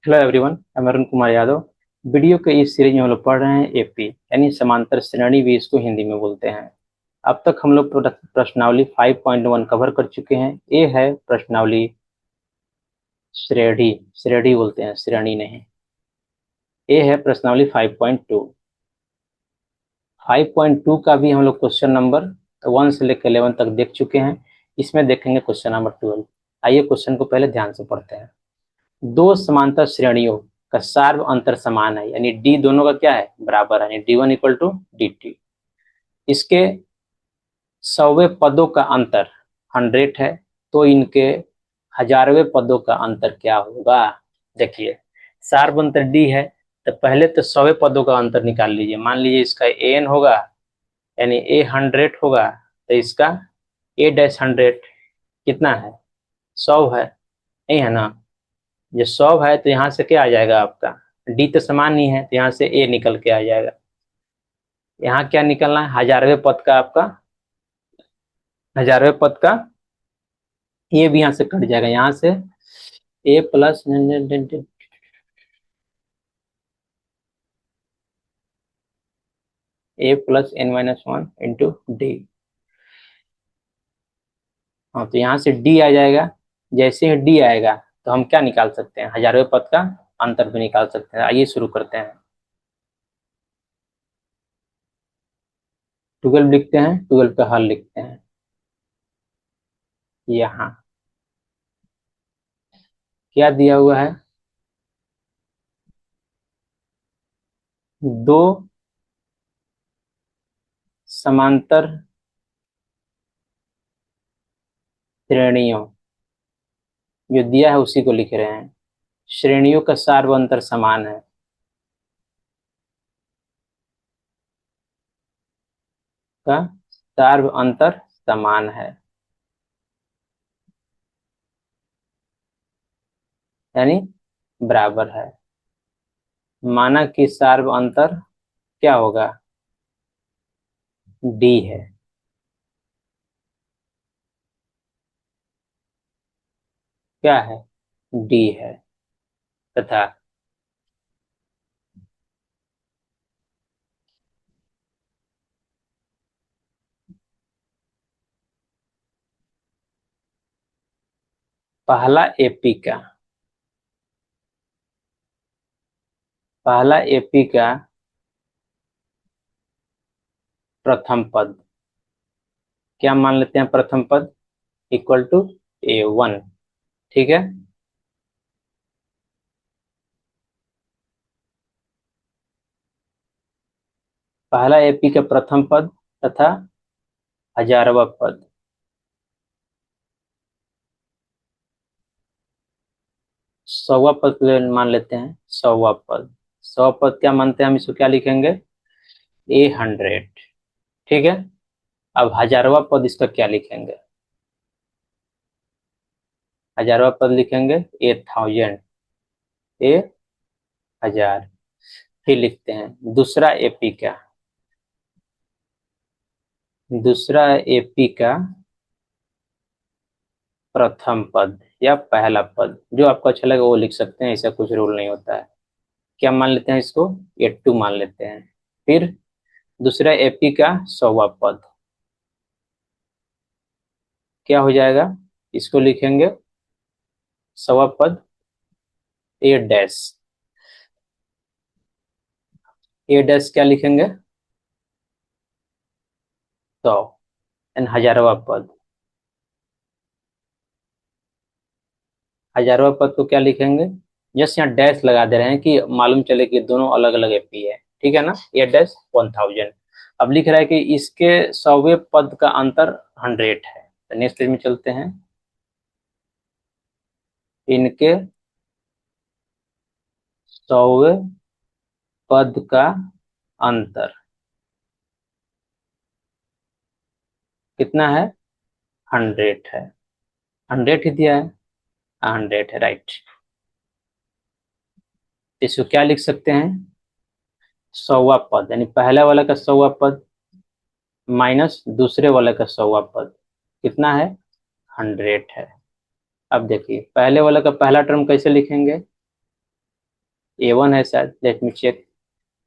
Hello everyone, मैं Arun Kumar Yadav. Video के इस सीरीज में हम लोग पढ़ रहे हैं एपी यानी समांतर श्रेणी भी इसको हिंदी में बोलते हैं। अब तक हम लोग प्रश्नावली 5.1 कवर कर चुके हैं। ये है प्रश्नावली श्रेणी। श्रेणी बोलते हैं, श्रेणी नहीं। ये है प्रश्नावली 5.2। 5.2 का भी हम लोग क्वेश्चन नंबर 1 से लेकर 11 तक देख चुके हैं। इसमें देखेंगे क्वेश्चन नंबर 12। आइए क्वेश्चन को पहले ध्यान से पढ़ते हैं। दो समांतर श्रेणियों का सार्व अंतर समान है, यानी डी दोनों का क्या है, बराबर है, यानी D1 इक्वल टू dt। इसके 100वें पदों का अंतर 100 है, तो इनके 1000वें पदों का अंतर क्या होगा। देखिए, सार्व अंतर डी है, तो पहले तो 100वें पदों का अंतर निकाल लीजिए। मान लीजिए इसका an होगा, यानी A 100 होगा, तो इसका A-100 कितना है, 100 है, नहीं है ना। ये 100 है तो यहाँ से क्या आ जाएगा आपका, डी तो समान ही है, तो यहाँ से ए निकल के आ जाएगा। यहाँ क्या निकलना है, 1000वें पद का आपका, 1000वें पद का ये भी यहाँ से कट जाएगा। यहाँ से ए प्लस A+n-1 इंटू डी। हाँ, तो यहाँ से डी आ जाएगा। जैसे ही डी आएगा तो हम क्या निकाल सकते हैं, 1000वें पद का अंतर भी निकाल सकते हैं। आइए शुरू करते हैं। 12 लिखते हैं, 12 का हल लिखते हैं। यहाँ क्या दिया हुआ है, दो समांतर श्रेणियों, जो दिया है उसी को लिख रहे हैं। श्रेणियों का सार्व अंतर समान है, का सार्व अंतर समान है, यानी बराबर है। माना कि सार्व अंतर क्या होगा, डी है। क्या है, डी है। तथा पहला एपी का, पहला एपी का प्रथम पद क्या मान लेते हैं, प्रथम पद इक्वल टू A1। ठीक है, पहला एपी का प्रथम पद तथा 1000वां पद, 100वां पद मान लेते हैं, 100वां पद। 100 पद क्या मानते हैं हम, इसको क्या लिखेंगे, A 100। ठीक है, अब 1000वां पद इसका क्या लिखेंगे, 1000वां पद लिखेंगे A 1000, A 1000। फिर लिखते हैं दूसरा एपी का, दूसरा एपी का प्रथम पद या पहला पद, जो आपको अच्छा लगे वो लिख सकते हैं, ऐसा कुछ रूल नहीं होता है। क्या मान लेते हैं इसको, A 2 मान लेते हैं। फिर दूसरा एपी का 100वां पद क्या हो जाएगा, इसको लिखेंगे 100वां पद A-। A- क्या लिखेंगे, 100। एंड 1000वां पद, 1000वां पद को क्या लिखेंगे, जस्ट यहाँ डैश लगा दे रहे हैं कि मालूम चले कि दोनों अलग अलग एपी है। ठीक है ना, A-1000। अब लिख रहा है कि इसके 100वें पद का अंतर 100 है। तो नेक्स्ट पेज में चलते हैं। इनके 100वें पद का अंतर कितना है, 100 है। 100 ही दिया है, 100 है, राइट। इसको क्या लिख सकते हैं, 100वां पद, यानी पहले वाला का 100वां पद माइनस दूसरे वाले का 100वां पद कितना है, 100 है। अब देखिए पहले वाले का पहला टर्म कैसे लिखेंगे, A1 है शायद, let me check.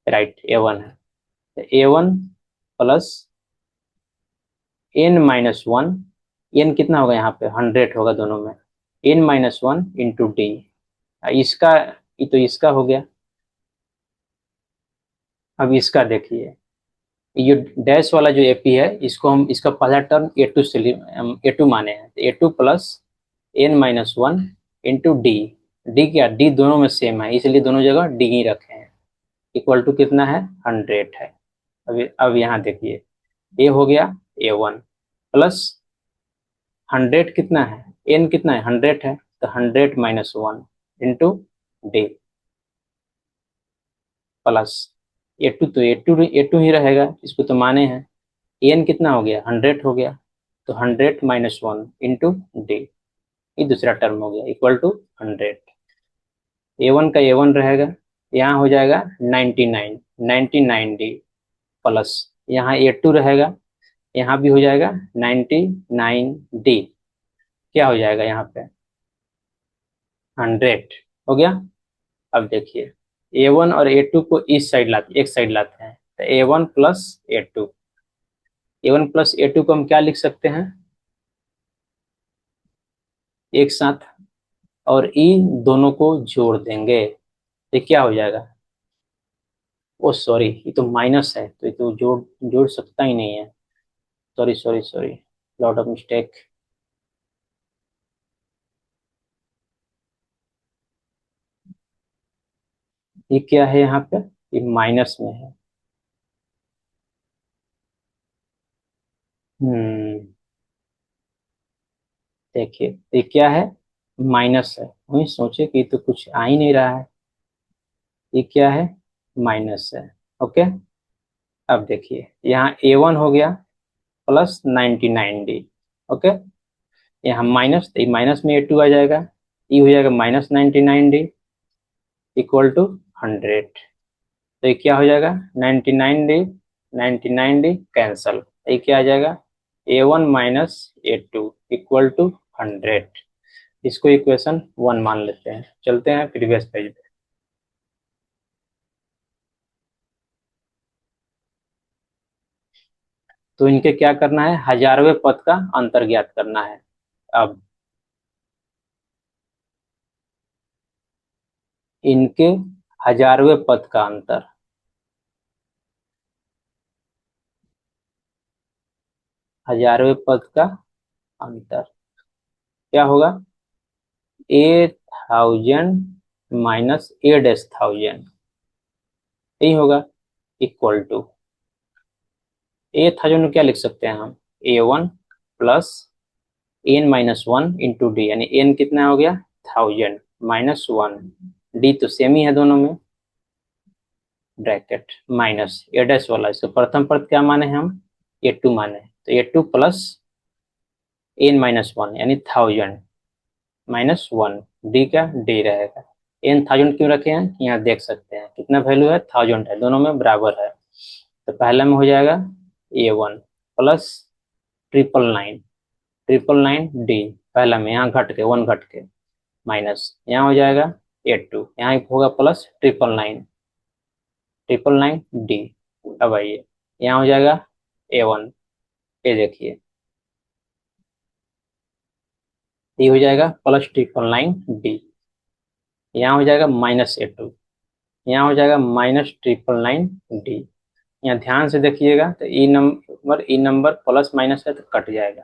Right, A1 है। तो A1 प्लस n-1, n कितना होगा यहाँ पे, 100 होगा दोनों में, n-1 इंटू डी। इसका, ये तो इसका हो गया। अब इसका देखिए, ये डैश वाला जो एपी है, इसको हम, इसका पहला टर्म A2 से A2 माने हैं, तो A2 plus n-1 into D. D क्या, डी दोनों में सेम है, इसलिए दोनों जगह डी ही रखे हैं। इक्वल टू कितना है, 100 है। अब यहाँ देखिए, ए हो गया A1 प्लस 100 कितना है, एन कितना है, 100 है, तो 100-1 इंटू डी प्लस A2, तो A2 ही रहेगा, इसको तो माने हैं। एन कितना हो गया, 100 हो गया, तो 100-1 इंटू डी, ये दूसरा टर्म हो गया, इक्वल टू 100। A1 का A1 रहेगा, यहाँ हो जाएगा 99 डी प्लस यहाँ A2 रहेगा, यहाँ भी हो जाएगा 99 डी, क्या हो जाएगा यहाँ पे, 100 हो गया। अब देखिए, A1 और A2 को इस साइड लाते, एक साइड लाते हैं, तो A1 plus A2, A1 plus A2 को हम क्या लिख सकते हैं, एक साथ, और ई दोनों को जोड़ देंगे, ये क्या हो जाएगा, ओ सॉरी, ये तो माइनस है, तो ये तो जोड़ जोड़ सकता ही नहीं है, sorry sorry sorry, lot of mistake. ये क्या है यहाँ पे, ये माइनस में है। देखिए, ये क्या है, माइनस है, वही सोचे कि ये तो कुछ आ ही नहीं रहा है, ये क्या है, माइनस है। ओके, अब देखिए, यहाँ A1 हो गया प्लस 99 डी। ओके, यहाँ माइनस, तो माइनस में A2 आ जाएगा, ये हो जाएगा -99 डी इक्वल टू 100। तो ये क्या हो जाएगा, 99 डी, 99 डी कैंसल, ये क्या आ जाएगा, A1 minus A2 equal to 100। इसको इक्वेशन 1 मान लेते हैं, चलते हैं प्रीवियस पेज पे। तो इनके क्या करना है, हजारवें पद का अंतर ज्ञात करना है। अब इनके हजारवें पद का अंतर, हजारवें पद का अंतर क्या होगा, A1000 माइनस A-1000, यही होगा, इक्वल टू A1000 में क्या लिख सकते हैं हम, A1 plus n-1 into D, यानी n कितना हो गया, 1000-1, डी तो सेम ही है दोनों में, ब्रैकेट माइनस ए डैश वाला, इसको प्रथम पद क्या माने हैं हम, A2 माने, तो A2 प्लस n-1 यानी 1000-1, डी का डी रहेगा। n 1000 क्यों रखे हैं, यहाँ देख सकते हैं कितना वैल्यू है, 1000 है, दोनों में बराबर है, तो पहला में हो जाएगा A1 प्लस 999, 999 डी, पहला में यहाँ घट के 1 घट के, माइनस यहाँ हो जाएगा A2, यहाँ होगा प्लस 999 डी। अब आइए, यहाँ हो जाएगा A1, ये देखिए, ये हो जाएगा प्लस 999 डी, यहाँ हो जाएगा -A2, यहाँ हो जाएगा -999 डी। यहाँ ध्यान से देखिएगा, तो ई नंबर प्लस माइनस है तो कट जाएगा,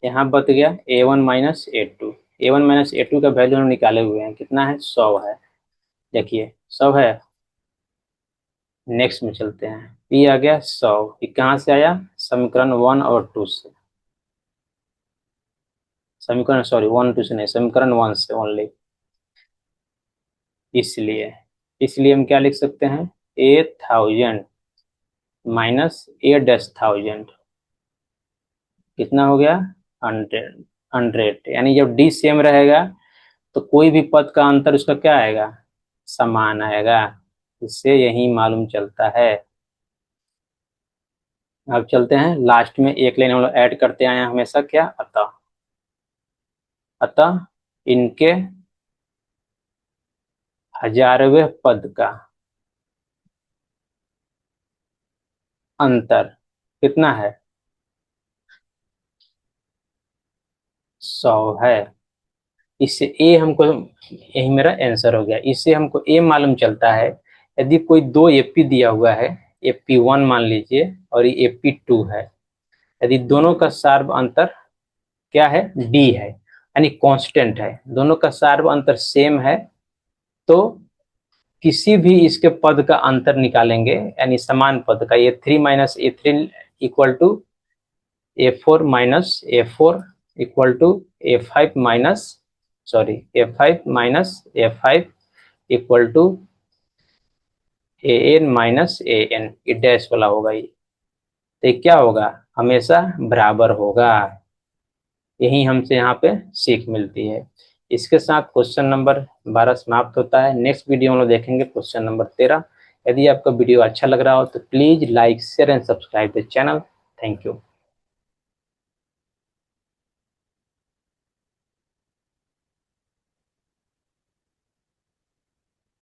यहाँ बच गया A1-A2, A1-A2 का वैल्यू हम निकाले हुए हैं, कितना है, 100 है, देखिए 100 है। नेक्स्ट में चलते हैं, पी आ गया 100, ये कहाँ से आया, समीकरण 1 और 2 से, समीकरण सॉरी 1 2 से नहीं, समीकरण 1 से ओनली, इसलिए इसलिए हम क्या लिख सकते हैं, A1000 माइनस A-1000 कितना हो गया, 100। यानी जब डी सेम रहेगा तो कोई भी पद का अंतर उसका क्या आएगा, समान आएगा, इससे यही मालूम चलता है। अब चलते हैं लास्ट में, एक लाइन हम लोग ऐड करते आए हैं हमेशा, क्या, अतः, अतः इनके हजारवें पद का अंतर कितना है? 100 है। इससे ए हमको, यही मेरा आंसर हो गया। इससे हमको ए मालूम चलता है, यदि कोई दो एपी दिया हुआ है, AP1 मान लीजिए और ये AP2 है, यदि दोनों का सार्व अंतर क्या है? डी है, यानी कांस्टेंट है, दोनों का सार्व अंतर सेम है, तो किसी भी इसके पद का अंतर निकालेंगे, यानी समान पद का, A3 - A3 equal to A4 - A4 equal to A5 - A5 equal to AN - AN, ये डैश वाला होगा ये, तो ये क्या होगा? हमेशा बराबर होगा। यही हमसे यहाँ पे सीख मिलती है। इसके साथ क्वेश्चन नंबर 12 समाप्त होता है। नेक्स्ट वीडियो हम लोग देखेंगे क्वेश्चन नंबर 13। यदि आपका वीडियो अच्छा लग रहा हो तो please like, share and subscribe the channel. Thank you.